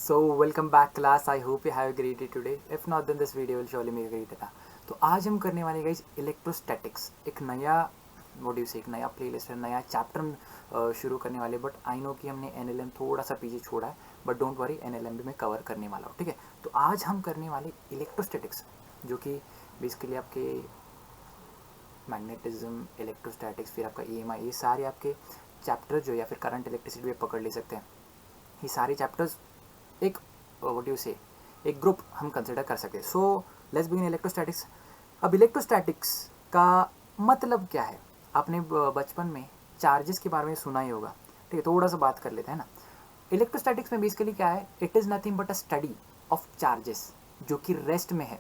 So welcome back class. I hope you have a great day today. If not, then this video will surely make a great day. तो आज हम करने वाले guys electrostatics, एक नया एक नया प्लेलिस्ट है, नया चैप्टर शुरू करने वाले. बट आई नो कि हमने एनएलएम थोड़ा सा पीछे छोड़ा है, बट डोंट वरी, एनएलएम भी मैं कवर करने वाला हूँ. ठीक है, तो आज हम करने वाले इलेक्ट्रोस्टैटिक्स, जो कि बेसिकली आपके मैग्नेटिज्म, इलेक्ट्रोस्टैटिक्स, फिर आपका ईएमआई, ये सारे आपके चैप्टर जो या फिर करंट इलेक्ट्रिसिटी पे पकड़ ले सकते हैं. ये सारे चैप्टर्स एक एक ग्रुप हम कंसिडर कर सकते हैं. सो लेट्स बिगिन इलेक्ट्रोस्टैटिक्स. अब इलेक्ट्रोस्टैटिक्स का मतलब क्या है? आपने बचपन में चार्जेस के बारे में सुना ही होगा. ठीक है, थोड़ा सा बात कर लेते हैं ना. इलेक्ट्रोस्टैटिक्स में बेसिकली क्या है? It is nothing but a study of charges जो कि रेस्ट में है.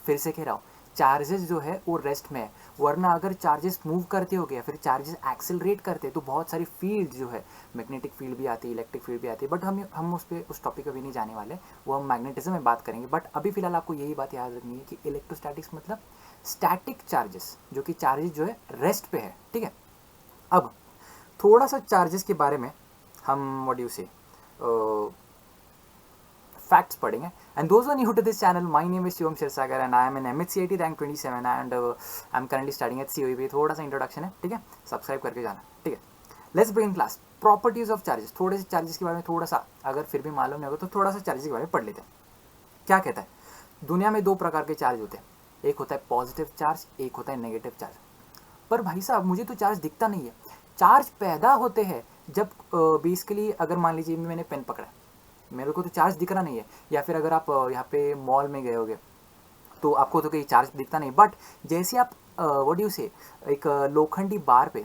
फिर से कह रहा हूँ, चार्जेस जो है वो रेस्ट में है. वरना अगर चार्जेस मूव करते हो गया, फिर चार्जेस एक्सेलरेट करते तो बहुत सारी फील्ड जो है, मैग्नेटिक फील्ड भी आती है, इलेक्ट्रिक फील्ड भी आती है. बट हम उस टॉपिक अभी नहीं जाने वाले, वो हम मैग्नेटिज्म में बात करेंगे. बट अभी फिलहाल आपको यही बात याद रखनी है कि इलेक्ट्रोस्टैटिक्स मतलब स्टैटिक चार्जेस, जो कि चार्जेस जो है रेस्ट पे है. ठीक है, अब थोड़ा सा चार्जेस के बारे में हम facts पढ़ेंगे. And those who are new to this channel, my name is Shivam Shirsagar and I am an MHCIT rank 27 and I am currently studying at COEP. थोड़ा सा इंट्रोडक्शन है, ठीक है, सब्सक्राइब करके जाना. ठीक है, let's begin class. Properties of charges, थोड़े से चार्जेस के बारे में थोड़ा सा, अगर फिर भी मालूम नहीं होगा तो थोड़ा सा चार्जेस के बारे में पढ़ लेते हैं. क्या कहता है? दुनिया में दो प्रकार के चार्ज होते हैं. एक होता है पॉजिटिव चार्ज, एक होता है नेगेटिव चार्ज. पर भाई साहब, मुझे तो चार्ज दिखता नहीं है. चार्ज पैदा होते हैं जब बेसिकली अगर मान लीजिए मैंने पेन पकड़ा, मेरे को तो चार्ज दिख रहा नहीं है. या फिर अगर आप यहाँ पे मॉल में गए होगे तो आपको तो कहीं चार्ज दिखता नहीं. बट जैसे आप एक लोखंडी बार पे,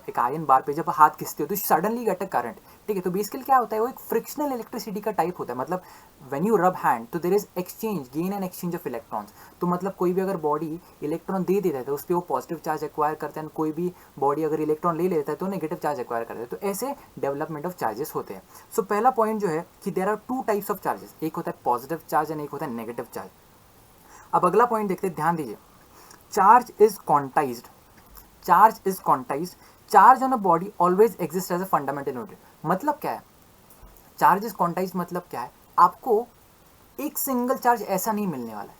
एक आयरन बार पे जब हाथ खींचते हो तो सडनली गेट अ करंट. ठीक है, तो बेसिकली क्या होता है, वो एक फ्रिक्शनल इलेक्ट्रिसिटी का टाइप होता है. मतलब व्हेन यू रब हैंड तो there is exchange, gain and exchange of electrons. तो मतलब कोई भी अगर बॉडी इलेक्ट्रॉन दे देता है तो उस पर वो पॉजिटिव चार्ज एक्वायर करता है. कोई भी बॉडी अगर इलेक्ट्रॉन ले लेता है तो नेगेटिव चार्ज एक्वायर करता है. तो ऐसे डेवलपमेंट ऑफ चार्जेस होते हैं. सो पहला पॉइंट जो है कि there are two types of charges, एक होता है पॉजिटिव चार्ज एंड एक होता है नेगेटिव चार्ज. अब अगला पॉइंट देखते हैं, ध्यान दीजिए. Charge is quantized. Charge is quantized. Charge on a body always exist as a fundamental unit. मतलब क्या है? चार्ज इज क्वांटाइज्ड मतलब क्या है? आपको एक सिंगल चार्ज ऐसा नहीं मिलने वाला है.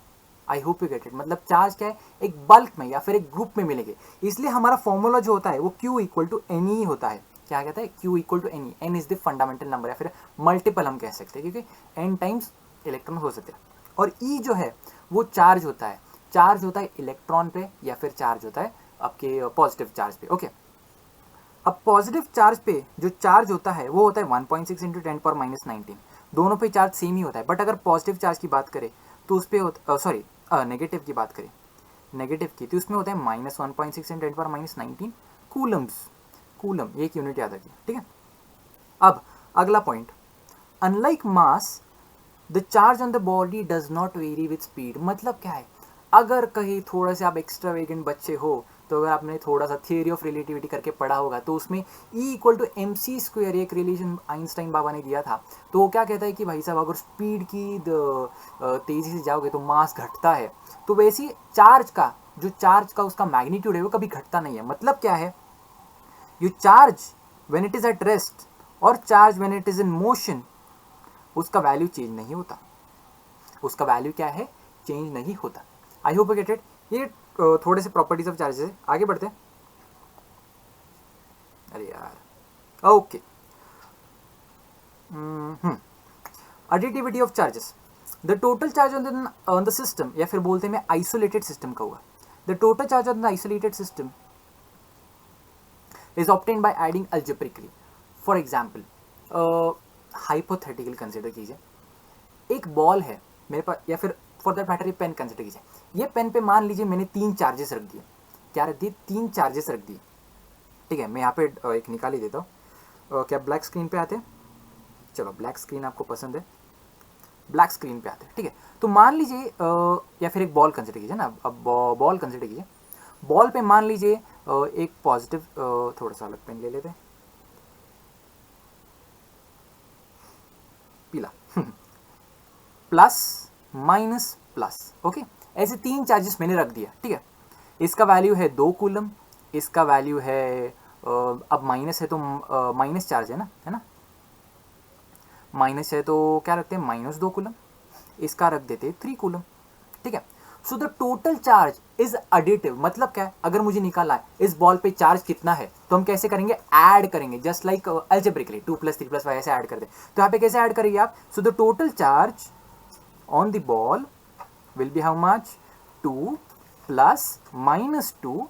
आई होप यू गेट इट. मतलब चार्ज क्या है? एक बल्क में या फिर एक ग्रुप में मिलेंगे. इसलिए हमारा फॉर्मूला जो होता है वो Q इक्वल टू एन ही होता है. क्या कहता है? Q इक्वल टू एन ही. N is the fundamental number या फिर मल्टीपल हम कह सकते हैं, क्योंकि एन टाइम्स इलेक्ट्रॉन हो सकते हैं. और ई जो है वो चार्ज होता है. चार्ज होता है इलेक्ट्रॉन पे या फिर चार्ज होता है आपके पॉजिटिव चार्ज पे. ओके, अब पॉजिटिव चार्ज पे जो चार्ज होता है वो होता है 1.6 इंटू 10⁻19. दोनों पे चार्ज सेम ही होता है. बट अगर पॉजिटिव चार्ज की बात करें तो उस पर नेगेटिव की बात करें, नेगेटिव की, तो उसमें होता है -1.6 इंटू 10⁻19 कूलम्स. कूलम एक यूनिट याद रखिए. ठीक है, अब अगला point, unlike mass the charge on the body does not very with speed. मतलब क्या है? अगर कहीं थोड़ा से आप एक्स्ट्रावेगेंट बच्चे हो तो अगर आपने थोड़ा सा थियरी ऑफ रिलेटिविटी करके पढ़ा होगा तो उसमें E equal to m c square एक रिलेशन आइंस्टाइन बाबा ने दिया था. तो वो क्या कहता है कि भाई साहब, अगर स्पीड की तेज़ी से जाओगे तो मास घटता है. तो वैसे ही चार्ज का उसका मैग्नीट्यूड है वो कभी घटता नहीं है. मतलब क्या है? You charge when it is at rest और charge when it is in motion, उसका वैल्यू चेंज नहीं होता. उसका वैल्यू क्या है? चेंज नहीं होता. I hope you get it. ये थोड़े से प्रॉपर्टीज ऑफ चार्जेस है. आगे बढ़ते हैं. अरे यार, okay. Additivity of charges. The total charge on the system, या फिर बोलते हैं मैं आइसोलेटेड सिस्टम का हुआ. The total charge on the isolated system is obtained by adding algebraically. For example, hypothetical consider कीजिए. एक बॉल है मेरे पास, या फिर फॉर दैट मैटर ये पेन कंसिडर कीजिए. ये पेन पे मान लीजिए मैंने 3 चार्जेस रख दिए. क्या रख दिए? 3 चार्जेस रख दिए. ठीक है, मैं यहाँ पे एक निकाल ही देता हूँ. क्या ब्लैक स्क्रीन पे आते हैं? चलो, ब्लैक स्क्रीन आपको पसंद है, ब्लैक स्क्रीन पे आते हैं. ठीक है, तो मान लीजिए या फिर एक बॉल कंसिडर कीजिए ना. अब बॉल कंसिडर कीजिए. बॉल पे मान लीजिए एक पॉजिटिव, थोड़ा सा अलग पेन ले लेते हैं, पीला, प्लस माइनस प्लस. ओके, ऐसे 3 चार्जेस मैंने रख दिया. ठीक है, इसका वैल्यू है 2 कूलम, इसका वैल्यू है अब माइनस है तो माइनस चार्ज है ना, माइनस है तो क्या रखते हैं -2 कूलम, इसका रख देते हैं 3 कूलम, ठीक है। So the total charge is additive, मतलब क्या है, अगर मुझे निकालना है इस बॉल पे चार्ज कितना है तो हम कैसे करेंगे, ऐड करेंगे, जस्ट लाइक अलजेब्रिकली 2 + 3 + 5 ऐसे ऐड कर दे। तो यहाँ पे कैसे ऐड करेंगे आप, so the total charge on the ball will be how much, 2 + -2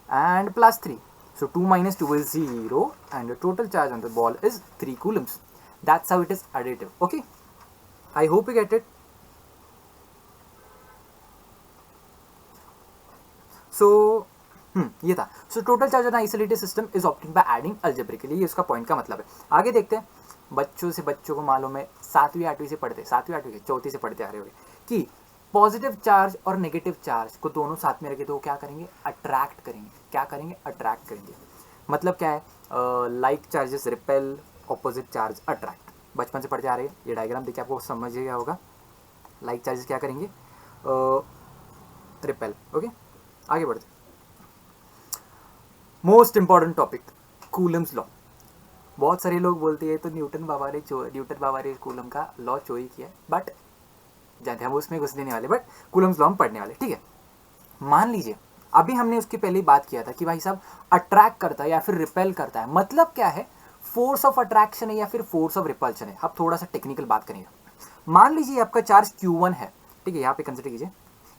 and +3. So 2 - 2 is 0 and the total charge on the ball is 3 coulombs. That's how it is additive. Okay, I hope you get it. So ये था। So total charge on the isolated system is obtained by adding algebraically. ये उसका point का मतलब है। आगे देखते हैं, बच्चों को मालूम है, 7वीं 8वीं से पढ़ते, 7वीं 8वीं के 4थी से पढ़ते आ रहे होंगे कि पॉजिटिव चार्ज और नेगेटिव चार्ज को दोनों साथ में रखे तो क्या करेंगे, अट्रैक्ट करेंगे। क्या करेंगे, अट्रैक्ट करेंगे। मतलब क्या है, like charges repel, opposite charge attract. बचपन से पढ़ते आ रहे हैं, ये डायग्राम देखिए आपको समझ गया होगा। लाइक चार्जेस क्या करेंगे, रिपेल। ओके, आगे बढ़ते। Most important topic, Coulomb's law. बहुत सारे लोग बोलते हैं तो न्यूटन बाबा ने कूलम का लॉ चोरी किया, बट जानते हैं हम उसमें घुस देने वाले, बट कूलम्स लॉ हम पढ़ने वाले, ठीक है। मान लीजिए अभी हमने उसके पहले ही बात किया था कि भाई साहब अट्रैक्ट करता है या फिर रिपेल करता है, मतलब क्या है, फोर्स ऑफ अट्रैक्शन है या फिर फोर्स ऑफ रिपल्शन है। अब थोड़ा सा टेक्निकल बात करेंगे। मान लीजिए आपका चार्ज Q1 है, ठीक है, यहाँ पे कंसिडर कीजिए,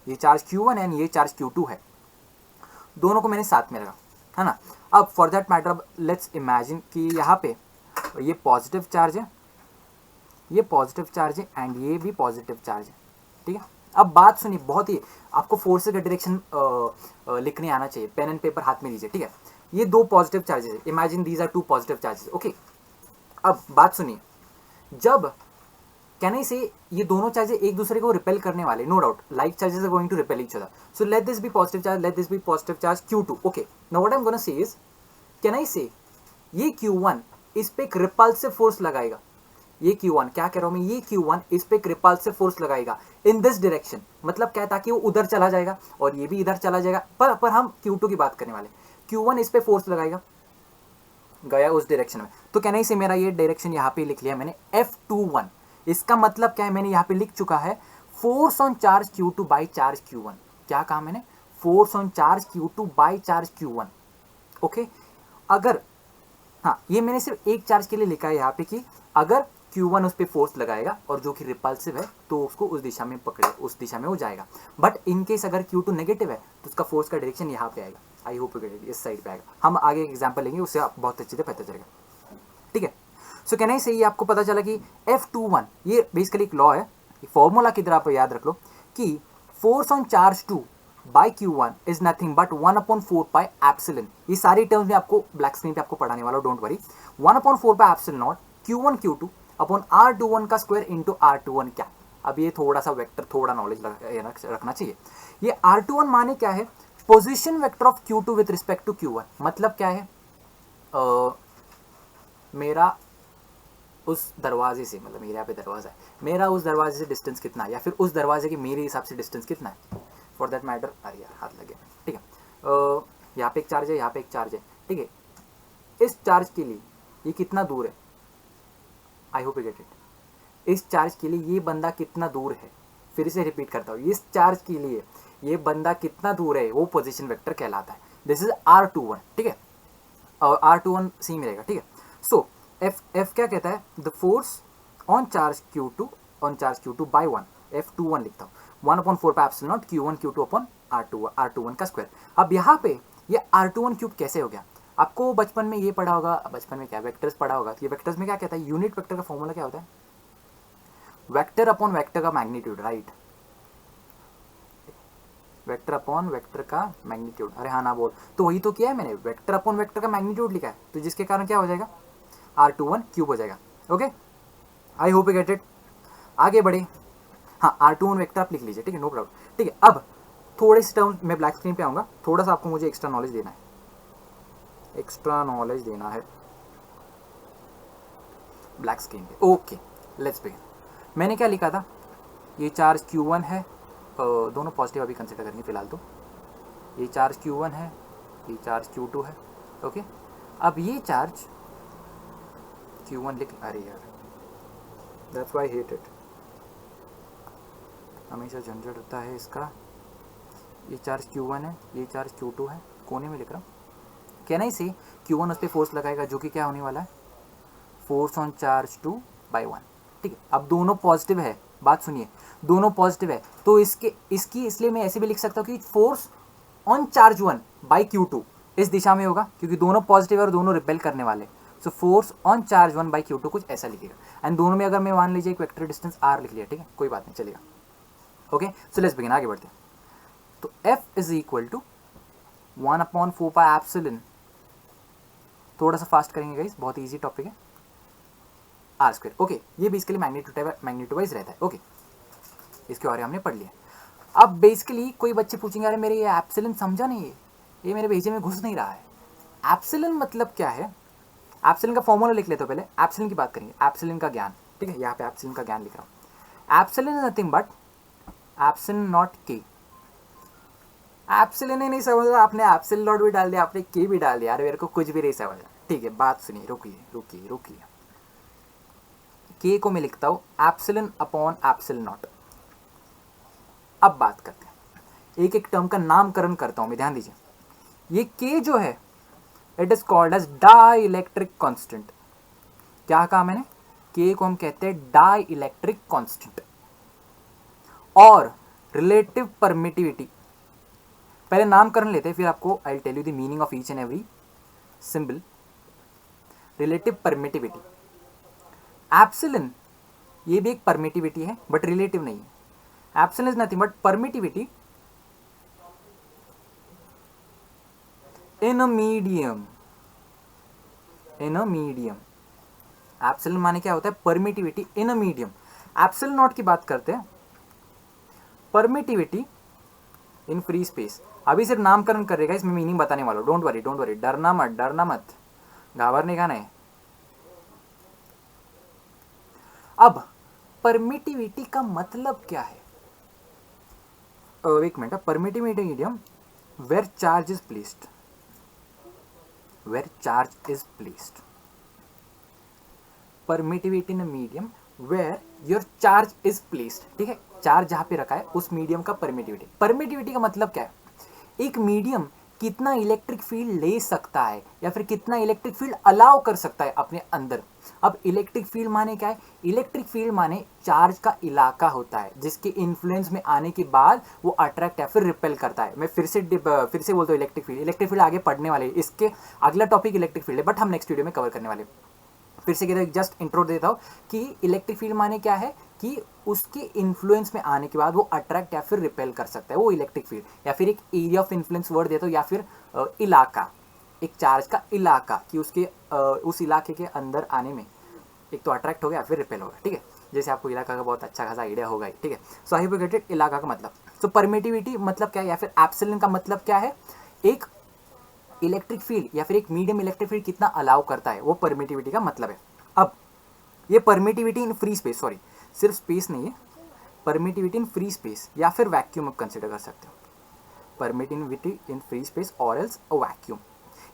ये चार्ज Q1 है, ये चार्ज Q2 है, दोनों को मैंने साथ में रखा, है ना। अब फॉर दैट मैटर, अब लेट्स इमेजिन कि यहाँ पे ये पॉजिटिव चार्ज है, ये पॉजिटिव चार्ज है एंड ये भी पॉजिटिव चार्ज है, ठीक है। अब बात सुनिए, बहुत ही आपको फोर्स का डायरेक्शन लिखने आना चाहिए, पेन एंड पेपर हाथ में लीजिए, ठीक है। ये 2 पॉजिटिव चार्जेस है, imagine these are 2 positive charges, okay. अब बात सुनिए, जब कैन आई से ये दोनों चार्जेस एक दूसरे को रिपेल करने वाले, no doubt, like charges are going to repel each other, so let this be positive charge, let this be positive charge Q2, okay. Now what I am gonna say is, can I say ये Q1 इस पे एक repulsive force लगाएगा, ये Q1, क्या कह रहा हूं मैं, ये Q1 इस पे एक रिपल्सिव फोर्स लगाएगा इन दिस डायरेक्शन, मतलब क्या है, ताकि वो उधर चला जाएगा और ये भी इधर चला जाएगा, पर हम Q2 की बात करने वाले। Q1 इस पे फोर्स लगाएगा, गया उस डायरेक्शन में, तो कहना ही से मेरा ये डायरेक्शन यहाँ पे लिख लिया मैंने F21। इसका मतलब क्या है, मैंने यहाँ पे लिख चुका है force on charge Q2 by charge Q1। क्या कहा मैंने, force on charge Q2 by charge Q1, okay. अगर हाँ, ये मैंने सिर्फ एक चार्ज के लिए लिखा है यहाँ पे कि अगर Q1 उस पर फोर्स लगाएगा और जो कि रिपल्सिव है तो उसको उस दिशा में पकड़े, उस दिशा में वो जाएगा। बट इन केस अगर Q2 नेगेटिव है तो उसका फोर्स का डायरेक्शन यहाँ पे आएगा, आई होप यू गेट इट, इस साइड पे आएगा। हम आगे एक एग्जांपल लेंगे, उससे आप बहुत अच्छे से पता चलेगा, ठीक है। सो कहना ही सही, आपको पता चला कि F21 ये बेसिकली एक लॉ है, फॉर्मूला की तरह आप याद रख लो कि force on charge 2 by Q1 is nothing but 1/4 pi epsilon. ये सारी टर्म्स में आपको ब्लैक स्क्रीन पे आपको पढ़ाने वाला, don't worry. 1/4 pi epsilon not Q1 Q2 upon R21 का स्क्वायर इंटू R21 क्या। अब ये थोड़ा सा वेक्टर, थोड़ा नॉलेज रखना चाहिए। ये R21 माने क्या है, position vector of Q2 with respect to Q1। मतलब क्या है, मेरा उस दरवाजे से, मतलब मेरे यहाँ पे दरवाजा है, मेरा उस दरवाजे से डिस्टेंस कितना है, या फिर उस दरवाजे के मेरे हिसाब से डिस्टेंस कितना है, फॉर दैट मैटर। अरे यार हाथ लगे, ठीक है। यहाँ पे एक चार्ज है, यहाँ पे एक चार्ज है, ठीक है। इस चार्ज के लिए ये कितना दूर है, आई होप यू गेट इट। इस चार्ज के लिए ये बंदा कितना दूर है, फिर से रिपीट करता हूँ, इस चार्ज के लिए ये बंदा कितना दूर है, वो पोजीशन वेक्टर कहलाता है। दिस इज R21, ठीक है, और R21 सेम रहेगा, ठीक है। सो F क्या कहता है, the force on charge Q2 by 1, F21 लिखता हूँ, 1/4 pi epsilon not Q1 Q2 upon R21 का स्क्वायर। अब यहाँ पे ये R21 क्यूब कैसे हो गया, आपको बचपन में ये पढ़ा होगा, बचपन में क्या वेक्टर्स पढ़ा होगा, ये वेक्टर्स में क्या कहता है, यूनिट वेक्टर का फॉर्मूला क्या होता है, वेक्टर अपॉन वेक्टर का magnitude, right, vector upon vector का मैग्नीट्यूड। अरे हाँ ना बोल, तो वही तो किया है मैंने, वेक्टर अपॉन वेक्टर का मैग्नीट्यूड लिखा है, तो जिसके कारण क्या हो जाएगा, R21 क्यूब हो जाएगा, okay. I hope you get it. आगे बढ़े, हाँ R21 वेक्टर आप लिख लीजिए, ठीक है, नो प्रॉब्लम, ठीक है। अब थोड़े से टर्म मैं ब्लैक स्क्रीन पे आऊँगा, थोड़ा सा आपको मुझे एक्स्ट्रा नॉलेज देना है, एक्स्ट्रा नॉलेज देना है ब्लैक स्क्रीन पे, ओके। Let's begin. मैंने क्या लिखा था, ये चार्ज Q1 है, दोनों पॉजिटिव अभी कंसिडर करेंगे फिलहाल, तो ये चार्ज Q1 है, ये चार्ज Q2 है, ओके। अब ये चार्ज Q1 लिख, अरे यार that's why I hate it, हमेशा झंझट होता है इसका। ये चार्ज Q1 है, ये चार्ज Q2 है, कोने में लिख रहा हूँ। कैन आई से Q1 उस पर फोर्स लगाएगा जो कि क्या होने वाला है, फोर्स ऑन चार्ज 2/1। ठीक है, अब दोनों पॉजिटिव है, बात सुनिए, दोनों पॉजिटिव है तो इसकी इसलिए मैं ऐसे भी लिख सकता हूँ कि फोर्स ऑन चार्ज 1/Q2 इस दिशा में होगा क्योंकि दोनों पॉजिटिव है और दोनों रिपेल करने वाले। So force on charge 1/Q2 कुछ ऐसा लिखेगा एंड दोनों में अगर मैं मान लीजिए एक वेक्टर डिस्टेंस r लिख लिया, ठीक है, कोई बात नहीं, चलेगा। ओके, सो लेट्स बिगिन, आगे बढ़ते हैं। तो F इज इक्वल टू 1/4πε, थोड़ा सा फास्ट करेंगे गाइस, बहुत इजी टॉपिक है, r²। ओके, ये बेसिकली मैग्नीट्यूड वाइज रहता है। ओके, इसके बारे में हमने पढ़ लिया। अब बेसिकली कोई बच्चे पूछेंगे अरे मेरे ये एप्सिलन समझा नहीं, ये मेरे भेजे में घुस नहीं रहा है। एप्सिलन मतलब क्या है, एप्सिलन का फॉर्मूला लिख लेते हो पहले, एप्सिलन की बात करेंगे, एप्सिलन का ज्ञान, ठीक है, यहाँ पे एप्सिलन का ज्ञान लिख रहा हूँ। Epsilon is nothing but epsilon naught के। एप्सिलन ही नहीं समझ रहा आपने, एप्सिलन नॉट भी डाल दिया आपने, के भी डाल दिया, अरे मेरे को कुछ भी नहीं समझ रहा। ठीक है, बात सुनिए, रुकिए। के को मैं लिखता हूँ एप्सिलन अपॉन एप्सिलन नॉट। अब बात करते हैं, एक एक टर्म का नामकरण करता हूं मैं, ध्यान दीजिए। ये के जो है it is called as dielectric constant. क्या कहा मैंने, के को हम कहते हैं डाई इलेक्ट्रिक कॉन्स्टेंट। और रिलेटिव परमिटिविटी, पहले नामकरण लेते हैं फिर आपको I will tell you the meaning of each and every symbol. Relative permittivity, epsilon ये भी एक परमिटिविटी है बट रिलेटिव नहीं है। Epsilon is nothing but permittivity in a medium. Epsilon माने क्या होता है, permittivity in a medium. Epsilon naught की बात करते हैं, परमिटिविटी इन फ्री स्पेस। अभी सिर्फ नामकरण करेगा, इसमें मीनिंग बताने वाला हूं, डोंट वरी, डरना मत, घाबरने का नहीं। अब परमिटिविटी का मतलब क्या है, एक minute, permittivity medium where charge is placed, permittivity in medium where your charge is placed. ठीक है, चार्ज जहां पे रखा है उस मीडियम का परमिटिविटी का मतलब क्या है, एक मीडियम कितना इलेक्ट्रिक फील्ड ले सकता है या फिर कितना इलेक्ट्रिक फील्ड अलाउ कर सकता है अपने अंदर। अब इलेक्ट्रिक फील्ड माने क्या है, इलेक्ट्रिक फील्ड माने चार्ज का इलाका होता है जिसके इन्फ्लुएंस में आने के बाद वो अट्रैक्ट या फिर रिपेल करता है। मैं फिर से बोलता हूँ, इलेक्ट्रिक फील्ड आगे पढ़ने वाले, इसके अगला टॉपिक इलेक्ट्रिक फील्ड है बट हम नेक्स्ट वीडियो में कवर करने वाले। फिर से कहते जस्ट इंट्रो देता हूँ कि इलेक्ट्रिक फील्ड माने क्या है कि उसके इन्फ्लुएंस में आने के बाद वो अट्रैक्ट या फिर रिपेल कर सकता है, वो इलेक्ट्रिक फील्ड। या फिर एक एरिया ऑफ इन्फ्लुएंस वर्ड देता हूँ, या फिर इलाका, एक चार्ज का इलाका, कि उसके उस इलाके के अंदर आने में एक तो अट्रैक्ट हो गया फिर रिपेल होगा। ठीक है, जैसे आपको इलाका का बहुत अच्छा खासा आइडिया होगा ही। ठीक है, so I hope you get it. इलाका का मतलब, सो परमिटिविटी मतलब क्या है, या फिर एप्सिलॉन का मतलब क्या है, एक इलेक्ट्रिक फील्ड या फिर एक मीडियम इलेक्ट्रिक फील्ड कितना अलाउ करता है, वो परमिटिविटी का मतलब है। अब ये परमिटिविटी इन फ्री स्पेस, सॉरी सिर्फ स्पेस नहीं है, परमिटिविटी इन फ्री स्पेस या फिर वैक्यूम आप कंसिडर कर सकते हो, परमिटिविटी इन फ्री स्पेस और एल्स अ वैक्यूम।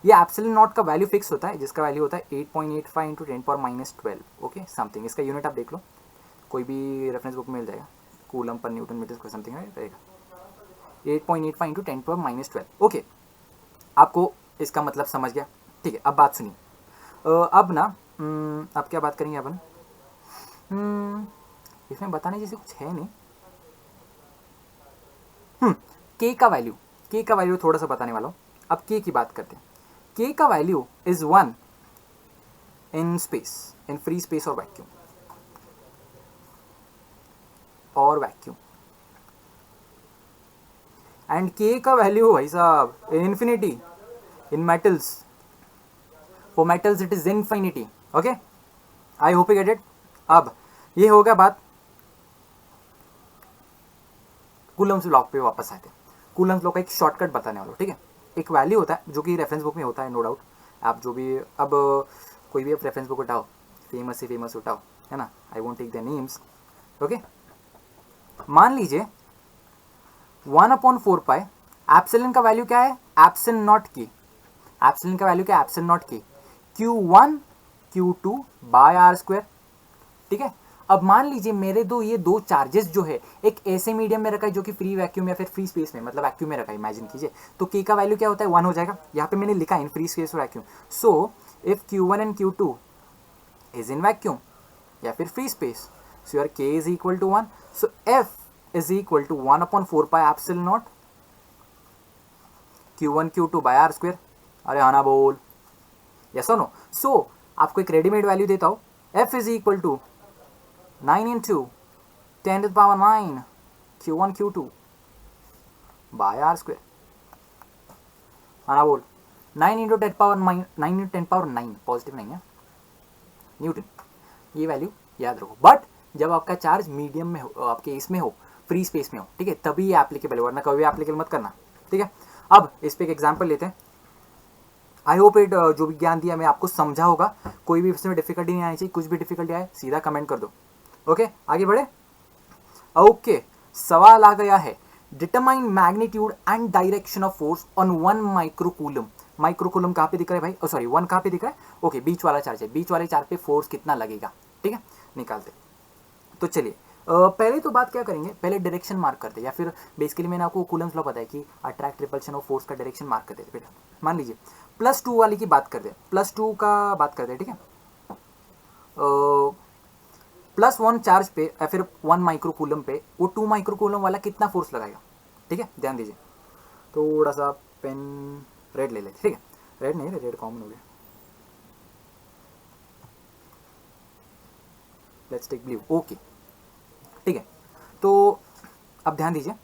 ये एप्सिलॉन नॉट का वैल्यू फिक्स होता है जिसका वैल्यू होता है 8.85 × 10⁻12। ओके, समथिंग, इसका यूनिट आप देख लो, कोई भी रेफरेंस बुक में मिल जाएगा, कूलम पर न्यूटन मीटर कोई समथिंग रहेगा, 8.85 × 10⁻12। ओके, आपको इसका मतलब समझ गया। ठीक है, अब बात सुनिए, अब ना अब क्या बात करेंगे अपन, इसमें बताने जैसे कुछ है नहीं। के का वैल्यू थोड़ा सा बताने वाला हूँ। अब के की बात करते हैं, के का value is 1 in space, in free space और वैक्यूम, एंड के का वैल्यू भाई साहब in infinity, in metals, for metals it is infinity. Okay, I hope you get it. अब ये हो गया बात, कूलम्स लॉ पे वापस आते हैं। कूलम्स लॉ का एक शॉर्टकट बताने वाला हूँ। ठीक है, एक वैल्यू होता है जो कि रेफरेंस बुक में होता है, नो डाउट। आप जो भी अब कोई भी रेफरेंस बुक उठाओ, फेमस से फेमस उठाओ, है ना, I won't take the names. Okay, मान लीजिए 1/4π, एप्सिलॉन का वैल्यू क्या है, एप्सिलॉन नॉट की, एप्सिलॉन का वैल्यू क्या है, एप्सिलॉन नॉट की, Q1 Q2 by r²। ठीक है, अब मान लीजिए मेरे ये दो चार्जेस जो है एक ऐसे मीडियम में रखा है जो कि फ्री वैक्यूम या फिर फ्री स्पेस में मतलब वैक्यूम में रखा है, इमेजिन कीजिए, तो के का वैल्यू क्या होता है 1 हो जाएगा। यहाँ पे मैंने लिखा इन फ्री स्पेस और vacuum. So if Q1 and Q2 is in vacuum या फिर free space, so your k is equal to 1, so f is equal to 1/4 epsilon not Q1 Q2 by r square. अरे आना बोल, yes और no. सो आपको एक readymade value देता हूं, f is equal to 9 into 10 to the power 9 Q1 Q2 by R square। आना बोल, 9 into 10 power 9 into 10 power 9 positive नहीं है, न्यूटन। ये वैल्यू याद रखो। बट जब आपका चार्ज मीडियम में हो, आपके इसमें हो, फ्री स्पेस में हो, ठीक है, तभी ये एप्लीकेबल है, वरना कभी एप्लीकेबल मत करना, ठीक है। अब इस पे एक एग्जांपल लेते हैं। आई होप इट जो भी ज्ञान दिया मैं आपको समझा होगा। कोई भी इसमें डिफिकल्टी नहीं आनी चाहिए, कुछ भी डिफिकल्टी आए सीधा कमेंट कर दो। ओके, आगे बढ़े। ओके, सवाल आ गया है, determine magnitude and direction of force on 1 microcoulomb. Microcoulomb कहाँ पे दिख रहा है भाई? सॉरी 1 कहाँ पे दिख रहा है? ओके, बीच वाला चार्ज है, बीच वाले चार्ज पे फोर्स कितना लगेगा, ठीक है, निकालते। तो चलिए पहले तो बात क्या करेंगे, पहले डायरेक्शन मार्क करते, या फिर बेसिकली मैंने आपको कूलम्स लॉ पता है कि अट्रैक्ट रिपल्शन ऑफ फोर्स का डायरेक्शन मार्क करते थे बेटा। मान लीजिए +2 वाली की बात करते हैं, +2 का बात करते हैं, ठीक है। +1 चार्ज पे या फिर 1 माइक्रोकूलम पे वो 2 माइक्रोकूलम वाला कितना फोर्स लगाएगा, ठीक है, ध्यान दीजिए। थोड़ा सा पेन रेड ले लेते, ठीक है, रेड नहीं, रेड कॉमन हो गया, लेट्स टेक ब्लू। ओके, ठीक है। तो अब ध्यान दीजिए,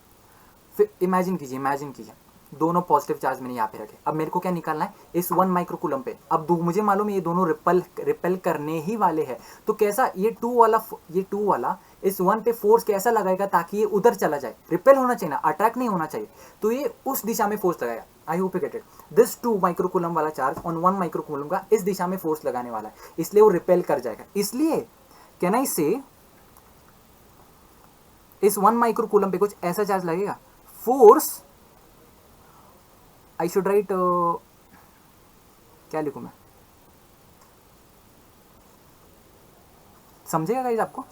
फिर इमेजिन कीजिए दोनों पॉजिटिव चार्ज मैंने यहाँ पे रखे। अब मेरे को क्या निकालना है इस 1 माइक्रोकूलम पे। अब मुझे मालूम है ये दोनों रिपेल करने ही वाले हैं, तो कैसा ये 2 वाला इस 1 पे फोर्स कैसा लगाएगा ताकि ये उधर चला जाए, रिपेल होना चाहिए ना, अट्रैक्ट नहीं होना चाहिए, तो ये उस दिशा में फोर्स लगाएगा। आई hope you get it. This 2 microcoulomb वाला चार्ज ऑन 1 माइक्रोकूलम का इस दिशा में फोर्स लगाने वाला है, इसलिए वो रिपेल कर जाएगा। इसलिए कैन आई से इस 1 माइक्रोकूलम पे कुछ ऐसा चार्ज लगेगा, फोर्स आई शुड राइट, क्या लिखूं मैं, समझेगा गाइस आपको?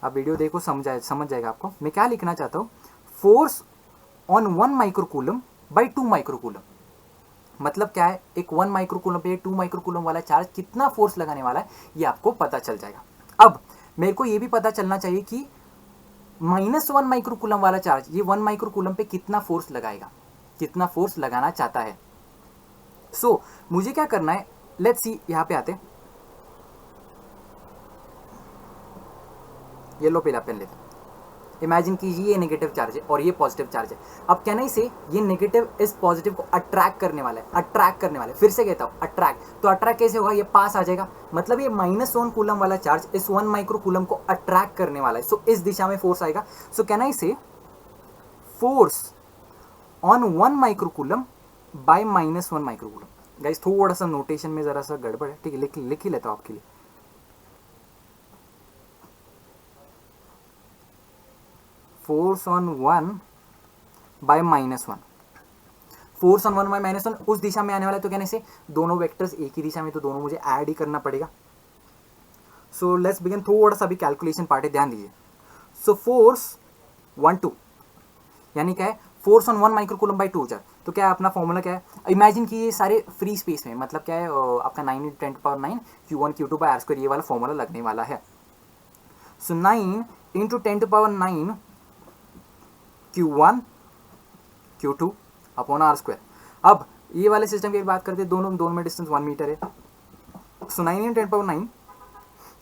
आप वीडियो देखो, समझ जाएगा आपको मैं क्या लिखना चाहता हूं। Force on 1 microcoulomb by 2 microcoulomb, मतलब क्या है, एक 1 माइक्रोकूलम पे 2 माइक्रोकूलम वाला चार्ज कितना फोर्स लगाने वाला है ये आपको पता चल जाएगा। अब मेरे को ये भी पता चलना चाहिए कि -1 माइक्रोकूलम वाला चार्ज ये 1 माइक्रोकूलम पे कितना फोर्स लगाएगा, कितना फोर्स लगाना चाहता है। सो मुझे क्या करना है, लेट्स सी, यहां पे आते, येलो पेन लेते हैं। इमेजिन कीजिए ये नेगेटिव चार्ज है और ये पॉजिटिव चार्ज है। अब कहना से ये नेगेटिव इस पॉजिटिव को अट्रैक्ट करने वाला है, फिर से कहता हूं अट्रैक्ट। तो अट्रैक्ट कैसे होगा, ये पास आ जाएगा, मतलब ये -1 कूलम वाला चार्ज इस 1 माइक्रोकूलम को अट्रैक्ट करने वाला है। सो इस दिशा में फोर्स आएगा। सो कहना से force on 1 microcoulomb by -1 microcoulomb. Guys थोड़ा सा नोटेशन में जरा सा गड़बड़ है, ठीक है, लिख ही लेता हूं आपके लिए। Force on 1 by -1, force on 1 by -1 उस दिशा में आने वाला है। तो कहने से दोनों वेक्टर्स एक ही दिशा में, तो दोनों मुझे ऐड ही करना पड़ेगा। सो लेट्स बिगिन, थोड़ा सा भी कैलकुलेशन पार्ट है, ध्यान दीजिए। सो फोर्स 1 2 यानी क्या है, force on 1 microcoulomb by 2 charge. तो क्या है अपना फॉर्मूला, क्या है, इमेजिन कि ये सारे फ्री स्पेस में, मतलब क्या है आपका 9 × 10⁻9 Q1 Q2 bye R square, ये वाला फॉर्मूला लगने वाला है। सो 9 × 10⁻9 Q1 Q2 upon R square. अब ये वाले सिस्टम की बात करते हैं, दोनों में डिस्टेंस 1 मीटर है। सो 9 × 10⁻9,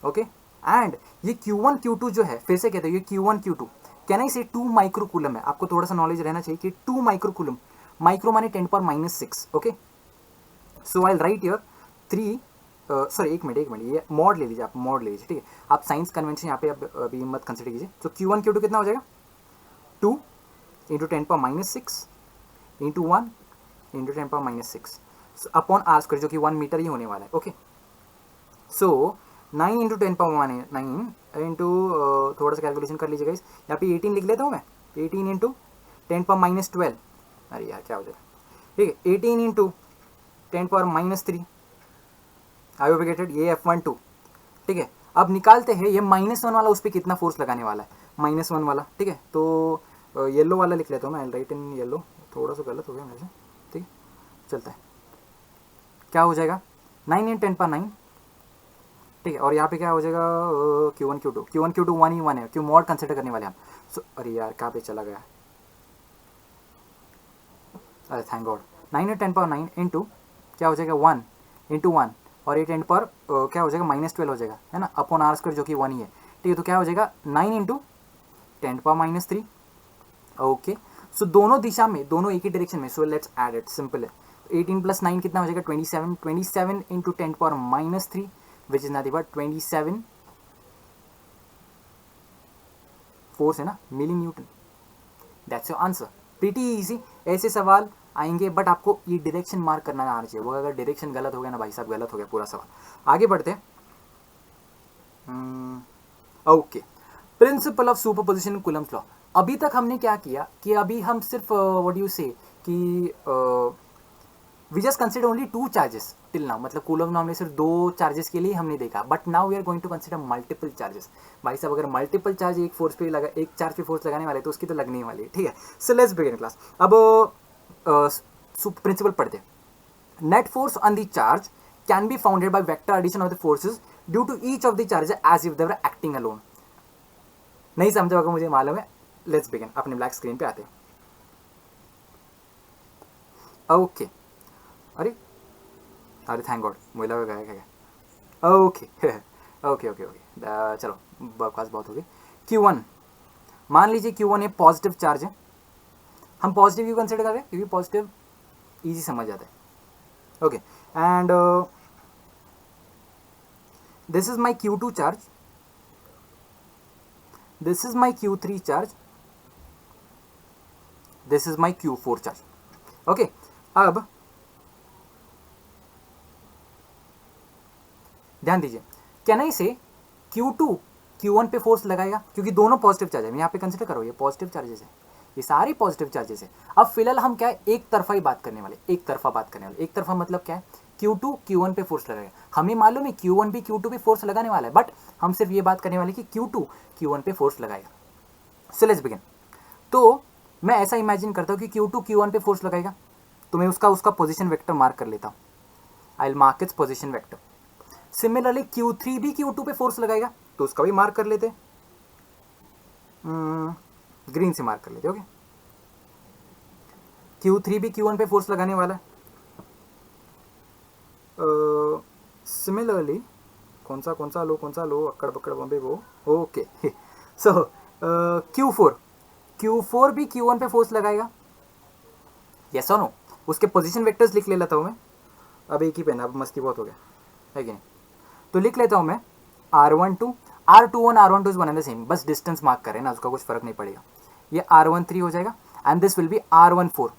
ओके, एंड ये Q1 Q2 जो है, फिर से कहते हैं ये Q1 Q2 कहना इसे 2 माइक्रोकूलम है। आपको थोड़ा सा नॉलेज रहना चाहिए कि 2 माइक्रोकूलम, माइक्रो माने 10⁻⁻6, okay. So I will write here 3, sorry एक मिनट, ये मॉड ले लीजिए, आप मॉड ले लीजिए, ठीक है। आप साइंस कन्वेंशन यहाँ पे अभी मत कंसिडर कीजिए। तो Q1 Q2 कितना हो जाएगा, 2 × 10⁻⁻6 इंटू 1 × 10⁻⁻6 अपॉन R स्क्वायर, जो कि 1 मीटर ही होने वाला है, ओके। सो 9 × 10⁻9 इंटू, थोड़ा सा कैलकुलेशन कर लीजिएगा इस, यहाँ पे 18 लिख लेता हूँ मैं, 18 × 10⁻12, अरे यार क्या हो जाएगा, ठीक है, 18 × 10⁻3 आई होप यू गेट इट, ये F12, ठीक है। अब निकालते हैं ये -1 वाला, उस पर कितना फोर्स लगाने वाला है, -1 वाला, ठीक है। तो येलो वाला लिख लेता हूँ मैं, आई राइट इन येलो, थोड़ा सा गलत हो गया मेरे से, ठीक है, चलता है। क्या हो जाएगा 9 × 10⁻9, ठीक है। और यहाँ पे क्या हो जाएगा Q1 Q2, Q1 Q2 1 ही 1 है, क्यों मॉड कंसिडर करने वाले हम। सो अरे यार कहाँ पे चला गया, अरे थैंक गॉड। 9 × 10⁻9 इंटू क्या हो जाएगा 1 इंटू 1, और 8 पर क्या हो जाएगा -12 हो जाएगा, है ना, अपॉन R² जो कि 1 ही है, ठीक है। तो क्या हो जाएगा 9 × 10⁻³ ओके। सो दोनों दिशा में, दोनों एक ही डायरेक्शन में, so let's add it, simple है। 18 + 9 कितना हो जाएगा 27, 27 × 10⁻³ which is nothing but 27 force है ना, milli newton. That's your answer, pretty easy. ऐसे सवाल आएंगे बट आपको ये डायरेक्शन मार्क करना आना चाहिए, वो अगर डायरेक्शन गलत हो गया ना भाई साहब, गलत हो गया पूरा सवाल। आगे बढ़ते हैं। Okay, principle of superposition, Coulomb's law. अभी तक हमने क्या किया कि अभी हम सिर्फ व्हाट यू से कि we just consider only 2 charges till now, मतलब कूलम लॉ हमने सिर्फ 2 चार्जेस के लिए हमने देखा, but now we are going to consider multiple charges. भाई साहब अगर मल्टीपल चार्ज एक फोर्स पे लगा, एक चार्ज पे फोर्स लगाने वाले तो उसकी तो लगने वाली है, ठीक है। So let's begin class. अब प्रिंसिपल पढ़ते। Net force on the charge can be founded by vector addition of the forces due to each of the charges as if they were acting alone. नहीं समझा होगा मुझे मालूम है, let's begin. अपने black screen पे आते हैं। ओके अरे थैंक गॉड, मुझे लगा गया क्या। ओके ओके ओके ओके, चलो बकवास बहुत हो गई। Q1 मान लीजिए Q1 ये पॉजिटिव चार्ज है, हम पॉजिटिव क्यों कंसिडर कर रहे हैं, क्योंकि पॉजिटिव इजी समझ जाता है। Okay and this is my Q2 charge, this is my Q3 charge, this is my Q4 charge. Okay अब ध्यान दीजिए, कैन आई से Q2 Q1 पे फोर्स लगाएगा, क्योंकि दोनों पॉजिटिव चार्ज है। यहाँ पे कंसिडर करो ये पॉजिटिव चार्जेस है, ये सारी पॉजिटिव चार्जेस है। अब फिलहाल हम क्या है, एक तरफा ही बात करने वाले, एक तरफा बात करने वाले। एक तरफा मतलब क्या है, Q2 Q1 पे फोर्स लगाएगा। हमें मालूम है Q1 भी Q2 पे फोर्स लगाने वाला है, बट हम सिर्फ ये बात करने वाले कि Q2 Q1 पे फोर्स लगाएगा। सो लेट्स बिगिन। तो मैं ऐसा इमेजिन करता हूँ कि Q2 Q1 पे फोर्स लगाएगा, तो मैं उसका पोजिशन वेक्टर मार्क कर लेता हूँ। I will mark its position vector. Similarly Q3 भी Q2 पे फोर्स लगाएगा, तो उसका भी मार्क कर लेते, ग्रीन से मार्क कर लेते। ओके, Q3 भी Q1 पे फोर्स लगाने वाला है। सिमिलरली कौन सा लो अक्कड़ पकड़ बम्बे वो। ओके सो Q4 भी Q1 पे फोर्स लगाएगा, यस और नो। उसके पोजीशन वेक्टर्स लिख लेता हूँ मैं, अब एक ही पेन, अब मस्ती बहुत हो गया है कि नहीं। तो लिख लेता हूँ मैं R12 R21 R12 is one and the same, बस डिस्टेंस मार्क करें ना, उसका कुछ फर्क नहीं पड़ेगा। ये R13 हो जाएगा and this will be R14।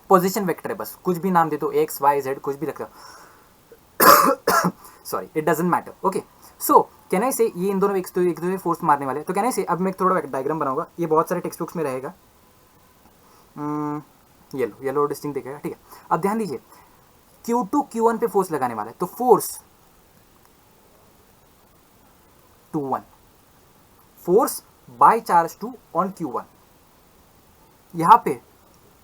Position vector है, बस कुछ भी नाम दे दो, X Y Z कुछ भी रख दो, sorry it doesn't matter. Okay so can I say ये इन दोनों एक दूसरे फोर्स मारने वाले, तो कैन आई से अब मैं थोड़ा डायग्राम बनाऊंगा, ये बहुत सारे टेक्स्ट बुक्स में रहेगा। येलो डिस्टिंक्ट दिखेगा, ठीक है। अब ध्यान दीजिए Q2 Q1 पे फोर्स लगाने वाला है, तो force 2 1 force by charge 2 on Q1। यहां पे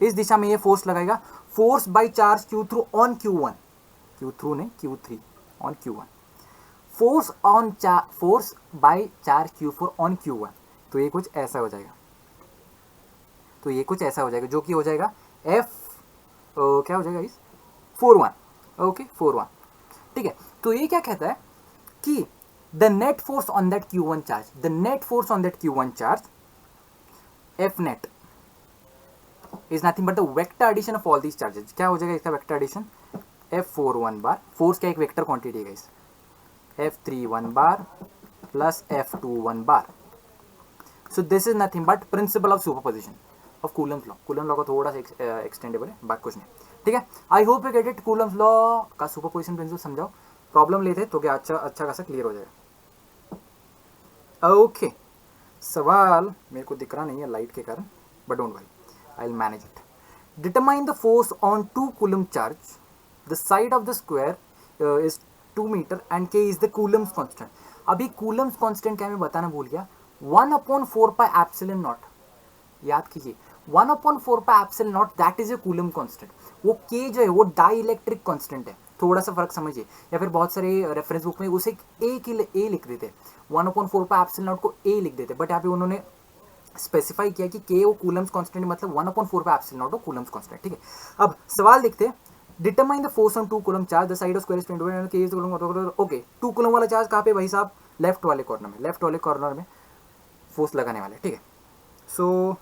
इस दिशा में ये फोर्स लगाएगा, force by charge Q3 on Q1, Q3 ने Q3 on Q1, force by charge Q4 on Q1। तो ये कुछ ऐसा हो जाएगा, जो कि हो जाएगा F क्या हो जाएगा इस 4-1। ओके 4-1, ठीक है। तो ये क्या कहता है कि the net force on that Q1 charge F net is nothing but the vector addition of all these charges। क्या हो जाएगा इसका वेक्टर एडिशन, F41 बार, फोर्स का एक वेक्टर क्वांटिटी है guys, F31 bar plus F21 bar. So this is nothing but principle of superposition of Coulomb's law. Coulomb's law का थोड़ा सा एक्सटेंडेबल है, बाकी कुछ नहीं, ठीक है। आई hope you get it. Coulomb's law का सुपरपोजिशन प्रिंसिपल समझाओ, प्रॉब्लम लेते तो क्या अच्छा खासा क्लियर हो जाएगा। ओके सवाल मेरे को दिख रहा नहीं है लाइट के कारण, but don't worry, I will manage it. Determine the force on 2 coulomb charge, the side of the square is 2 metre and K is the Coulomb's constant. अभी कूलम्स कांस्टेंट क्या मैं बताना भूल गया, 1/4 पाई एप्सिलॉन नॉट, याद कीजिए 1/4 pi epsilon not that is a coulomb constant. वो के जो है वो डाई इलेक्ट्रिक कांस्टेंट है, थोड़ा सा फर्क समझिए, या फिर बहुत सारे रेफरेंस बुक में उसे ए लिख देते, 1/4 पाई एप्सिलॉन नॉट को ए लिख देते, बट यहाँ पे उन्होंने स्पेसिफाई किया कि के वो कूलम्स कांस्टेंट मतलब 1/4 pi epsilon not Coulomb's constant, ठीक है। अब सवाल देखते हैं, determine the force on 2 coulomb charge the side of square spindle के इज कूलम। ओके 2 कूलम वाला चार्ज कहाँ पे भाई साहब, लेफ्ट वाले कॉर्नर में, लेफ्ट वाले कॉर्नर में फोर्स लगाने वाले, ठीक है। सो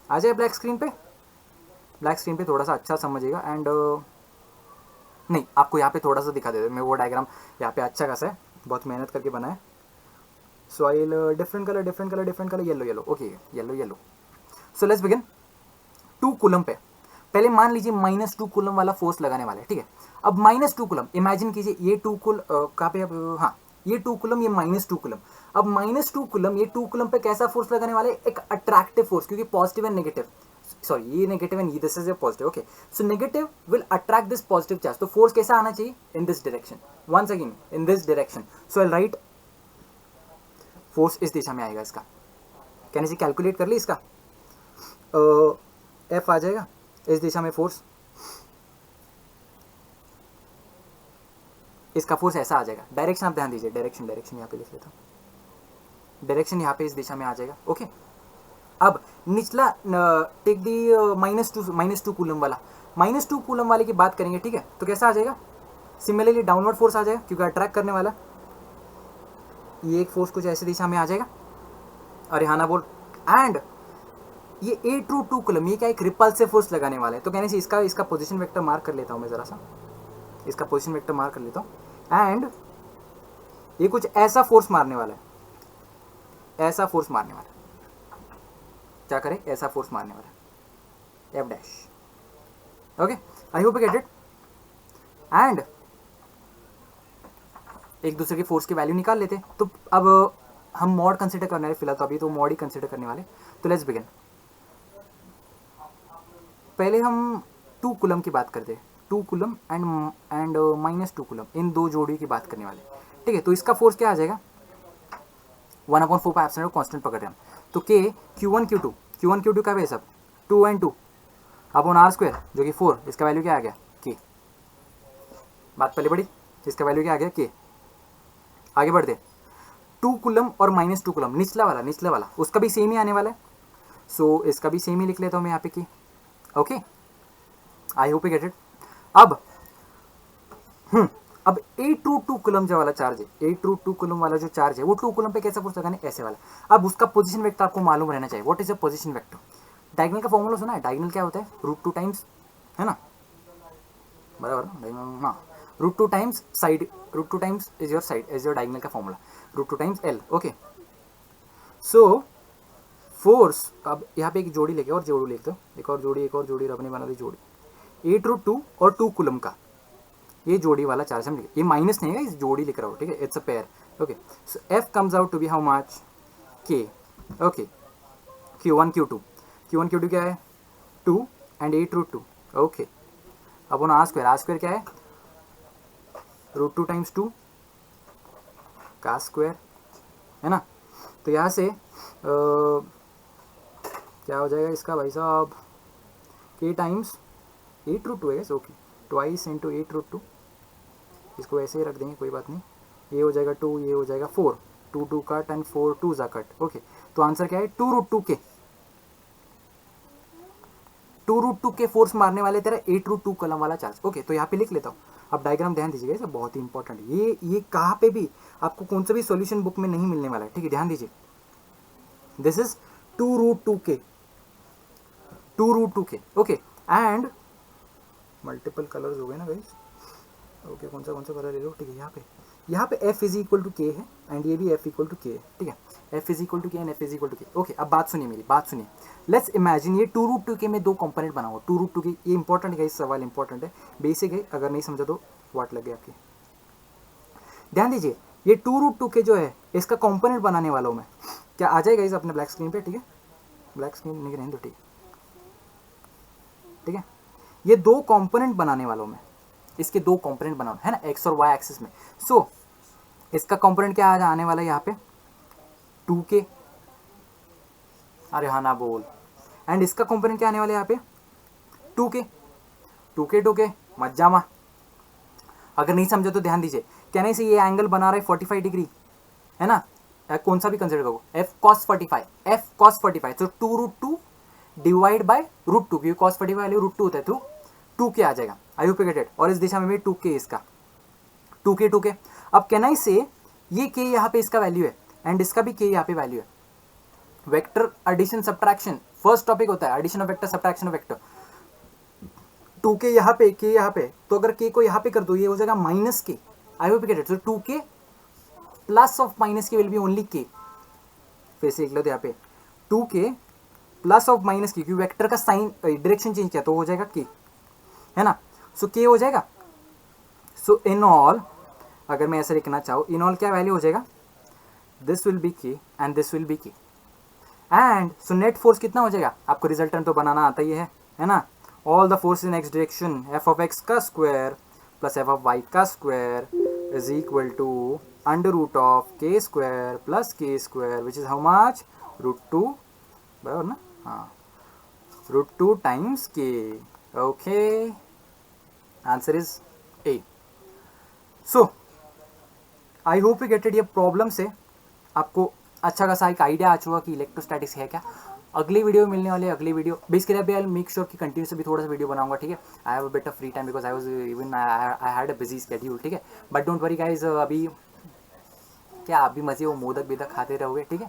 आ जाए ब्लैक स्क्रीन पे, ब्लैक स्क्रीन पे थोड़ा सा अच्छा समझिएगा एंड नहीं आपको यहाँ पे थोड़ा सा दिखा देते, मैं वो डायग्राम यहाँ पे अच्छा खासा है, बहुत मेहनत करके बना है। Soil different colour yellow, okay yellow. So let's begin. 2 coulomb पे पहले मान लीजिए -2 कूलम वाला फोर्स लगाने वाला है, ठीक है। अब -2 कूलम इमेजिन कीजिए, ये 2 कूल कहाँ पे, अब हाँ ये 2 कूलम, ये -2 कूलम। अब -2 कूलम, ये 2 कूलम पे कैसा फोर्स लगाने वाले, एक अट्रैक्टिव फोर्स, क्योंकि पॉजिटिव एंड नेगेटिव, सॉरी ये negative and this is a positive, okay. So negative will attract this positive charge, तो फोर्स कैसा आना चाहिए, in this direction, once again in this direction. So I write force इस दिशा में आएगा इसका, कहने से कैलकुलेट कर ली इसका, एफ आ जाएगा इस दिशा में फोर्स, इसका फोर्स ऐसा आ जाएगा, डायरेक्शन आप ध्यान दीजिए, डायरेक्शन यहाँ पे लिख लेता हूँ, डायरेक्शन यहाँ पे इस दिशा में आ जाएगा, ओके। अब निचला टेक दी -2 कूलम वाला, -2 कूलम वाले की बात करेंगे, ठीक है, तो कैसा आ जाएगा, सिमिलरली डाउनवर्ड फोर्स आ जाएगा क्योंकि अट्रैक्ट करने वाला, ये एक फोर्स कुछ ऐसी दिशा में आ जाएगा, अरे हाँ ना बोल, एंड ये 8/2 कूलम, ये क्या एक रिपल्सिव फोर्स लगाने वाला है, तो कहने से इसका पोजीशन वेक्टर मार्क कर लेता हूँ मैं, जरा सा इसका पोजीशन वेक्टर मार्क कर लेता हूँ, एंड ये कुछ ऐसा फोर्स मारने वाला है, ऐसा फोर्स मारने वाला है, क्या करें, ऐसा फोर्स मारने वाला है, F dash, okay. I hope you get it. And एक दूसरे के फोर्स की वैल्यू निकाल लेते, तो अब हम मॉड कंसिडर करने वाले फिलहाल, तो अभी तो मॉड ही कंसिडर करने वाले, तो लेट्स बिगिन। पहले हम 2 कूलम की बात करते हैं, 2 कूलम एंड -2 कूलम, इन दो जोड़ी की बात करने वाले, ठीक है। तो इसका फोर्स क्या आ जाएगा, 1/4 पाई एप्सिलॉन कांस्टेंट पकड़ रहे हैं हम, तो के Q1 Q2 का भी सब 2 and 2 अपॉन R स्क्वायर जो कि 4, इसका वैल्यू क्या आ गया, के, बात पहले बढ़ी, इसका वैल्यू क्या आ गया, के। आगे बढ़ते, 2 कूलम और -2 कूलम, निचला वाला उसका भी सेम ही आने वाला है, सो इसका भी सेम ही लिख लेता हूँ मैं यहाँ पे की, okay. I hope you get it. अब 8/2 कूलम जो वाला चार्ज है, 8/2 कूलम वाला जो चार्ज है, वो 2 कूलम पे कैसा फोर्स लगाने, ऐसे वाला। अब उसका पोजीशन वेक्टर आपको मालूम रहना चाहिए, what is a position vector, diagonal का फॉर्मूला सुना है, डायगोनल क्या होता है, √2 टाइम्स, है ना, बराबर ना, डायगोनल, हाँ √2 times side, √2 times is your side, is your diagonal का formula, √2 times L, okay. So force, अब यहाँ पे एक जोड़ी लेके और जोड़ी लिख दो, एक और जोड़ी रबने बना दी जोड़ी, 8/2 और 2 कूलम का ये जोड़ी वाला चार्ज हम लिखे, ये माइनस नहीं है, इस जोड़ी लिख रहा हूँ, ठीक है, it's a pair, okay. So F comes out to be how much, K, okay. Q1 Q2 क्या है, 2 and 8/2, okay, upon R square क्या है, √2 टाइम्स 2 का स्क्वायर, है ना। तो यहाँ से क्या हो जाएगा इसका भाई साहब, के टाइम्स 8/2 है, ओके, ट्वाइस इंटू 8/2, इसको ऐसे ही रख देंगे, कोई बात नहीं, ये हो जाएगा 2, ये हो जाएगा 4, 2 कट एंड 4 2 जा कट, ओके। तो आंसर क्या है, 2√2 के फोर्स मारने वाले तेरा 8/2 कलम वाला चार्ज, ओके। तो यहाँ पे लिख लेता हूँ, अब डायग्राम ध्यान दीजिएगा, ये बहुत ही इंपॉर्टेंट है, ये कहाँ पे भी आपको कौन सा भी सॉल्यूशन बुक में नहीं मिलने वाला है, ठीक है, ध्यान दीजिए, दिस इज 2√2 के, ओके। एंड मल्टीपल कलर्स हो गए ना गाइस, ओके, कौन सा कलर ले लो, ठीक है। यहाँ पे F इज इक्वल टू के है एंड ये भी F इक्वल टू के है, ठीक है, F is equal to K and F is equal to K, okay. अब बात सुनिए, मेरी बात सुनिए, लेट्स इमेजिन ये 2√2 के में दो कंपोनेंट बना हुआ, 2√2 के, ये इंपॉर्टेंट है, इस सवाल इंपॉर्टेंट है, बेसिक है, अगर नहीं समझा तो वाट लग गया आपके, ध्यान दीजिए। ये 2√2 के जो है इसका कंपोनेंट बनाने वाला हूँ मैं, क्या आ जाएगा इस अपने ब्लैक स्क्रीन पे, ठीक है, ब्लैक स्क्रीन नहीं रहने दो, ठीक है, ये दो कंपोनेंट बनाने वाला हूँ मैं, इसके दो कंपोनेंट बनाना है ना, एक्स और वाई एक्सिस में। सो इसका कंपोनेंट क्या आज आने वाला है यहाँ पे 2k, अरे हाँ ना बोल, एंड इसका कंपोनेंट क्या आने वाला है यहाँ पे 2k 2k 2k मत जामा। अगर नहीं समझो तो ध्यान दीजिए, कहने से ये एंगल बना रहा है 45 डिग्री है ना, कौन सा भी कंसिडर करो, f cos 45, तो 2√2 डिवाइड बाय √2, क्योंकि cos 45 वाले √2 होता है, तो 2k आ जाएगा। आई होप यू गेट इट। और इस दिशा में भी 2k, इसका 2k। अब कहना से ये k यहाँ पे इसका वैल्यू है एंड इसका भी k यहाँ पे वैल्यू है। Vector addition subtraction first topic होता है, addition of vector subtraction of vector. 2k यहाँ पे, k यहाँ पे, तो अगर k को यहाँ पे कर दो ये हो जाएगा -k। I hope you get it. तो 2k plus of -k will be only k। फिर से लिख लो यहाँ पे 2k प्लस ऑफ -k, क्योंकि वेक्टर का साइन डायरेक्शन चेंज किया तो हो जाएगा k, है ना। सो k हो जाएगा। सो इन ऑल, अगर मैं ऐसे लिखना चाहूँ, इन ऑल क्या वैल्यू हो जाएगा, this will be k and this will be k। And so net force कितना हो जाएगा, आपको रिजल्टेंट तो बनाना आता ही है ना। All the force in x direction F of x का square plus F of y का square is equal to under root of k square plus k square, which is how much, √2, बराबर ना, हाँ, √2 times k। Okay, answer is A. So I hope you get it. ये problem से आपको अच्छा खासा एक आइडिया आ चुका कि इलेक्ट्रोस्टैटिक्स है क्या। अगली वीडियो मिलने वाली है, अगली वीडियो बेसिकली अभी आई मेक श्योर कि कंटिन्यूस भी थोड़ा सा वीडियो बनाऊंगा, ठीक है। I have a bit of free time because I was even I had a busy schedule, ठीक है। बट डोंट वरी गाइज, अभी क्या अभी मजे वो मोदक बेदक खाते रहोगे, ठीक है।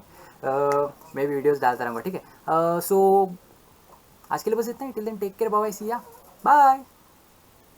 मैं भी वीडियोस डालता रहूँगा, ठीक है। सो आज के लिए बस इतना ही। Till then take care, bye, see ya, bye.